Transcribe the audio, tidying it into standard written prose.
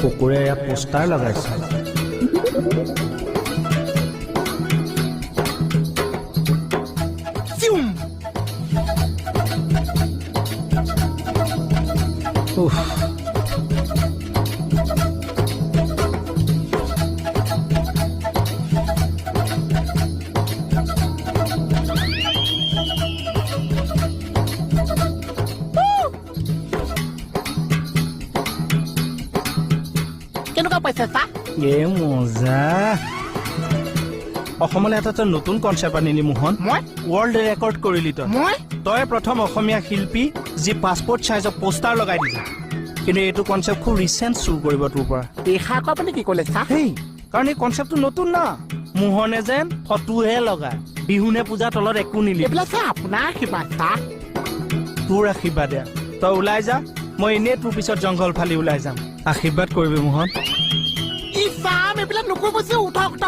কুকুৰে ইয়াত পোষ্টাৰ লগাইছে কেনেকুৱা পাইছে চা এ মজা অসমলৈ এটা নতুন কনচেপ্ট আনিলি মোহন মই ৱৰ্ল্ড ৰেকৰ্ড কৰিলি মই তই প্ৰথম অসমীয়া শিল্পী যি পাছপোৰ্ট চাইজৰ পোষ্টাৰ লগাই দিছে কিন্তু এইটো কনচেপ্ট খুব ৰিচেণ্ট চুৰ কৰিব তোৰ পৰা দেখা আকৌ আপুনি কি ক'লে চা হেই কাৰণ এই কনচেপ্টটো নতুন না মোহনে যেন ফটোহে লগায় বিহুনে পূজা তলত একো নিলি এইবিলাক চা আপোনাৰ আশীৰ্বাদ চা তোৰ আশীৰ্বাদ তই ওলাই যা মই এনেই তোৰ পিছত জংঘল ফালি ওলাই যাম আশীৰ্বাদ কৰিবি মোহন ই চাম এইবিলাক নকৰিব যে উঠক